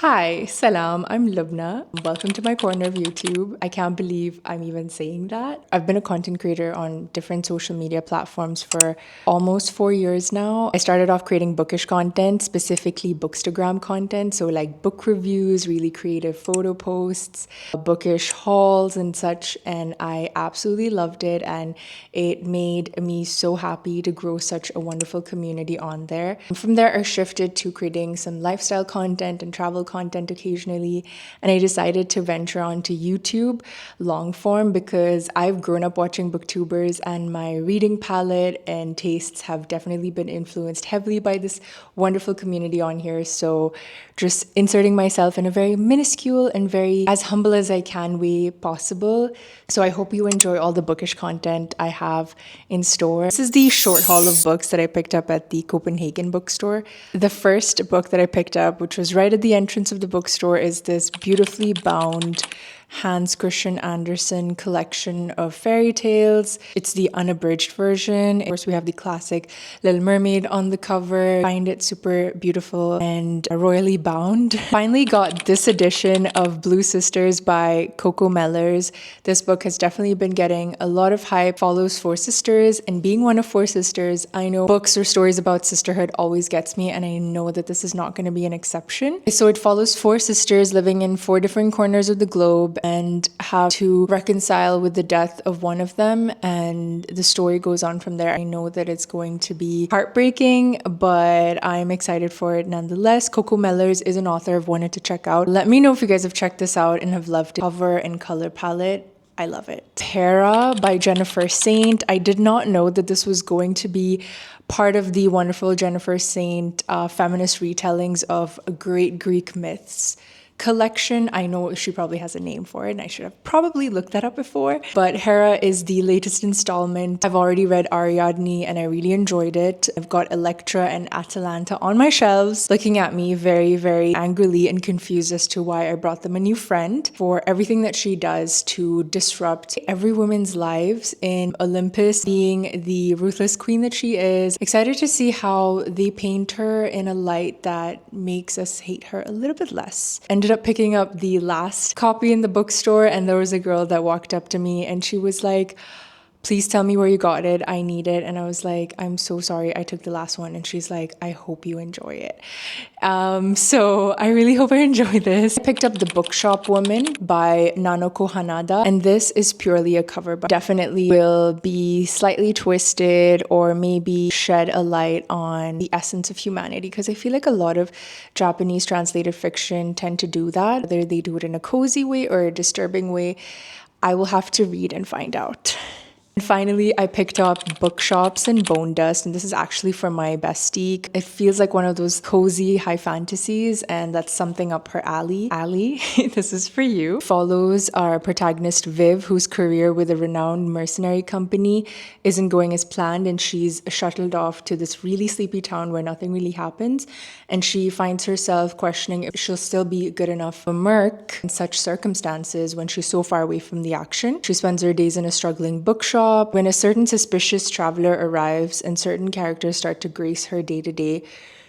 Hi, salam. I'm Lubna. Welcome to my corner of YouTube. I can't believe I'm even saying that. I've been a content creator on different social media platforms for almost 4 years now. I started off creating bookish content, specifically Bookstagram content. So, like book reviews, really creative photo posts, bookish hauls, and such. And I absolutely loved it. And it made me so happy to grow such a wonderful community on there. From there, I shifted to creating some lifestyle content and travel content occasionally, and I decided to venture onto YouTube long form because I've grown up watching booktubers and my reading palette and tastes have definitely been influenced heavily by this wonderful community on here. So just inserting myself in a very minuscule and very as humble as I can way possible. So I hope you enjoy all the bookish content I have in store. This is the short haul of books that I picked up at the Copenhagen bookstore. The first book that I picked up, which was right at the entrance of the bookstore, is this beautifully bound Hans Christian Andersen collection of fairy tales. It's the unabridged version. Of course, we have the classic Little Mermaid on the cover. I find it super beautiful and royally bound. Finally got this edition of Blue Sisters by Coco Mellors. This book has definitely been getting a lot of hype. Follows four sisters, and being one of four sisters, I know books or stories about sisterhood always gets me, and I know that this is not going to be an exception. So it follows four sisters living in four different corners of the globe and have to reconcile with the death of one of them, and the story goes on from there. I know that it's going to be heartbreaking, but I'm excited for it nonetheless. Coco Mellors is an author I've wanted to check out. Let me know if you guys have checked this out and have loved it. Cover and color palette, I love it. Hera by Jennifer Saint. I did not know that this was going to be part of the wonderful Jennifer Saint feminist retellings of great Greek myths collection. I know she probably has a name for it, and I should have probably looked that up before. But Hera is the latest installment. I've already read Ariadne and I really enjoyed it. I've got Electra and Atalanta on my shelves, looking at me very, very angrily and confused as to why I brought them a new friend for everything that she does to disrupt every woman's lives in Olympus, being the ruthless queen that she is. Excited to see how they paint her in a light that makes us hate her a little bit less. Ended up picking up the last copy in the bookstore, and there was a girl that walked up to me and she was like, "Please tell me where you got it. I need it." And I was like, "I'm so sorry. I took the last one." And she's like, "I hope you enjoy it." So I really hope I enjoy this. I picked up The Bookshop Woman by Nanako Hanada. And this is purely a cover, but definitely will be slightly twisted or maybe shed a light on the essence of humanity. Because I feel like a lot of Japanese translated fiction tend to do that. Whether they do it in a cozy way or a disturbing way, I will have to read and find out. And finally, I picked up Bookshops and Bonedust, and this is actually from my bestie. It feels like one of those cozy high fantasies, and that's something up her alley. Ali, this is for you. Follows our protagonist Viv, whose career with a renowned mercenary company isn't going as planned, and she's shuttled off to this really sleepy town where nothing really happens, and she finds herself questioning if she'll still be good enough for Merc in such circumstances when she's so far away from the action. She spends her days in a struggling bookshop. When a certain suspicious traveler arrives and certain characters start to grace her day to day,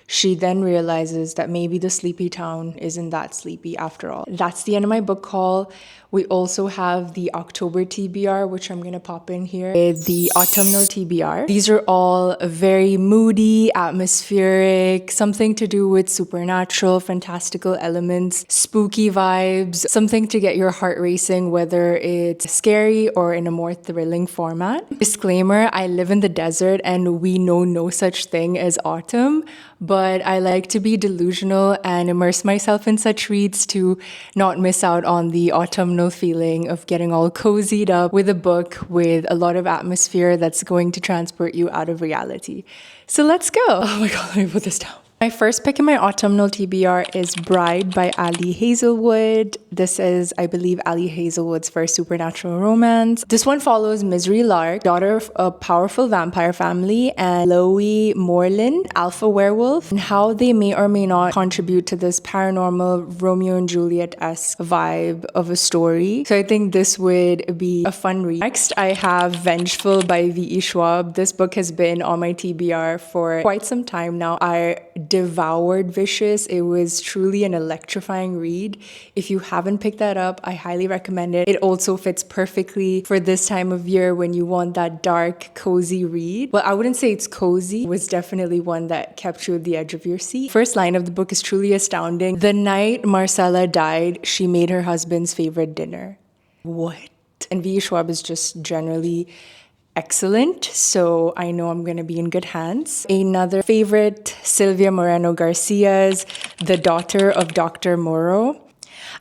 she then realizes that maybe the sleepy town isn't that sleepy after all. That's the end of my book haul. We also have the October TBR, which I'm going to pop in here, the autumnal TBR. These are all very moody, atmospheric, something to do with supernatural, fantastical elements, spooky vibes, something to get your heart racing, whether it's scary or in a more thrilling format. Disclaimer, I live in the desert and we know no such thing as autumn, but I like to be delusional and immerse myself in such reads to not miss out on the autumnal feeling of getting all cozied up with a book with a lot of atmosphere that's going to transport you out of reality. So let's go. Oh my God, let me put this down. My first pick in my autumnal TBR is Bride by Ali Hazelwood. This is, I believe, Ali Hazelwood's first supernatural romance. This one follows Misery Lark, daughter of a powerful vampire family, and Chloe Morlin, alpha werewolf, and how they may or may not contribute to this paranormal Romeo and Juliet-esque vibe of a story. So I think this would be a fun read. Next, I have Vengeful by V.E Schwab. This book has been on my TBR for quite some time now. I devoured Vicious. It was truly an electrifying read. If you haven't picked that up, I highly recommend it. It also fits perfectly for this time of year when you want that dark, cozy read. Well, I wouldn't say it's cozy. It was definitely one that kept you at the edge of your seat. First line of the book is truly astounding. The night Marcella died, she made her husband's favorite dinner. What? And V.E Schwab is just generally excellent, so I know I'm going to be in good hands. Another favorite, Silvia Moreno Garcia's The Daughter of Dr. Moreau.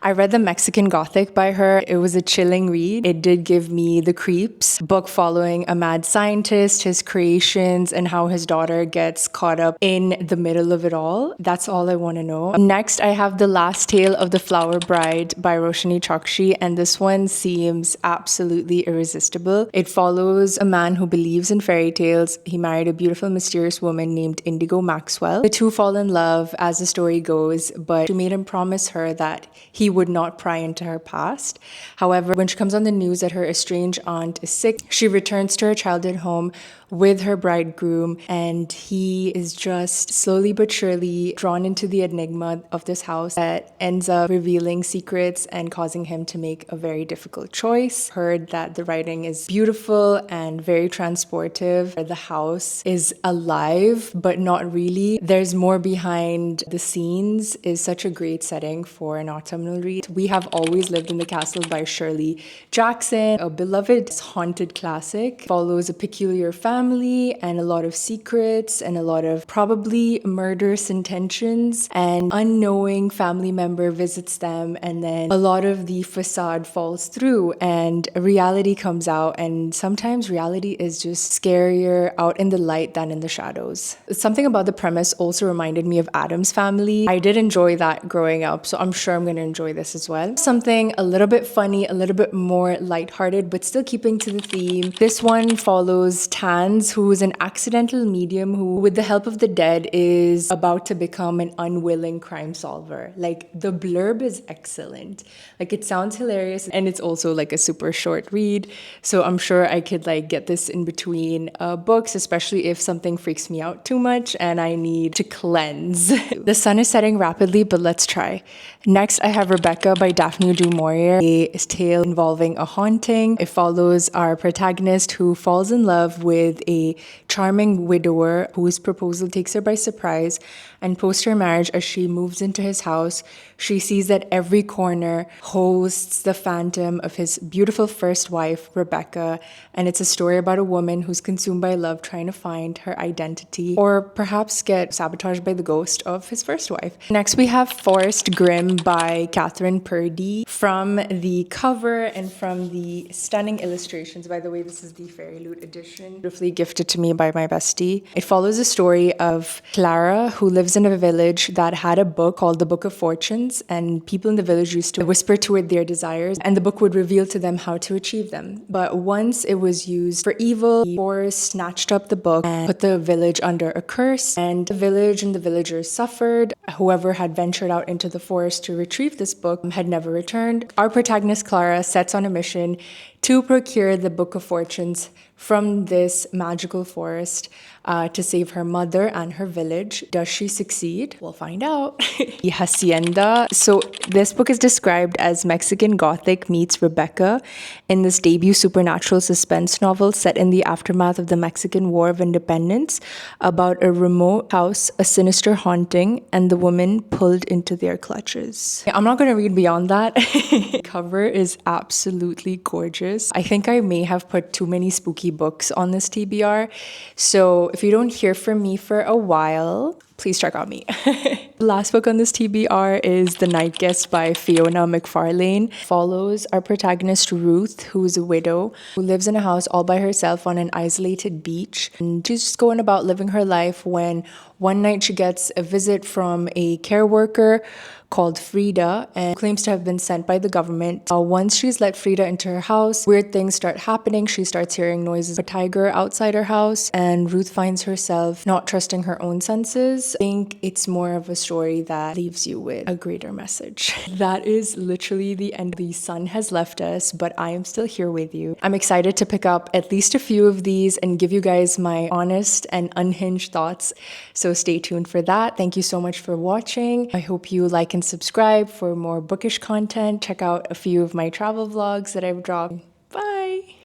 I read The Mexican Gothic by her. It was a chilling read. It did give me the creeps. Book following a mad scientist, his creations, and how his daughter gets caught up in the middle of it all. That's all I want to know. Next, I have The Last Tale of the Flower Bride by Roshani Chokshi, and this one seems absolutely irresistible. It follows a man who believes in fairy tales. He married a beautiful, mysterious woman named Indigo Maxwell. The two fall in love as the story goes, but she made him promise her that he would not pry into her past. However, when she comes on the news that her estranged aunt is sick, she returns to her childhood home with her bridegroom, and he is just slowly but surely drawn into the enigma of this house that ends up revealing secrets and causing him to make a very difficult choice. Heard that the writing is beautiful and very transportive. The house is alive, but not really. There's more behind the scenes. Is such a great setting for an autumnal read. We Have Always Lived in the Castle by Shirley Jackson, a beloved haunted classic. Follows a peculiar family and a lot of secrets and a lot of probably murderous intentions, and unknowing family member visits them, and then a lot of the facade falls through and reality comes out, and sometimes reality is just scarier out in the light than in the shadows. Something about the premise also reminded me of Addams Family. I did enjoy that growing up, so I'm sure I'm going to enjoy this as well. Something a little bit funny, a little bit more lighthearted, but still keeping to the theme. This one follows Tan, who is an accidental medium who, with the help of the dead, is about to become an unwilling crime solver. Like, the blurb is excellent. Like, it sounds hilarious, and it's also like a super short read. So I'm sure I could like get this in between books, especially if something freaks me out too much and I need to cleanse. The sun is setting rapidly, but let's try. Next, I have Rebecca by Daphne du Maurier, a tale involving a haunting. It follows our protagonist who falls in love with a charming widower whose proposal takes her by surprise, and post her marriage, as she moves into his house, she sees that every corner hosts the phantom of his beautiful first wife, Rebecca, and it's a story about a woman who's consumed by love trying to find her identity, or perhaps get sabotaged by the ghost of his first wife. Next, we have Forest Grimm by Kathryn Purdie. From the cover and from the stunning illustrations, by the way, this is the Fairy Loot edition, beautifully gifted to me by my bestie. It follows the story of Clara, who lives in a village that had a book called the Book of Fortunes, and people in the village used to whisper to it their desires, and the book would reveal to them how to achieve them. But once it was used for evil, the forest snatched up the book and put the village under a curse, and the village and the villagers suffered. Whoever had ventured out into the forest to retrieve this book had never returned. Our protagonist Clara sets on a mission to procure the Book of Fortunes from this magical forest to save her mother and her village. Does she succeed? We'll find out. The Hacienda. So this book is described as Mexican Gothic meets Rebecca in this debut supernatural suspense novel set in the aftermath of the Mexican War of Independence about a remote house, a sinister haunting, and the woman pulled into their clutches. I'm not going to read beyond that. The cover is absolutely gorgeous. I think I may have put too many spooky books on this TBR. So if you don't hear from me for a while, please check out me. The last book on this TBR is The Night Guest by Fiona McFarlane. Follows our protagonist Ruth, who is a widow, who lives in a house all by herself on an isolated beach. And she's just going about living her life when one night she gets a visit from a care worker called Frida and claims to have been sent by the government. Once she's let Frida into her house, weird things start happening. She starts hearing noises of a tiger outside her house, and Ruth finds herself not trusting her own senses. I think it's more of a story that leaves you with a greater message. That is literally the end. The sun has left us, but I am still here with you. I'm excited to pick up at least a few of these and give you guys my honest and unhinged thoughts. So stay tuned for that. Thank you so much for watching. I hope you like and subscribe for more bookish content. Check out a few of my travel vlogs that I've dropped. Bye!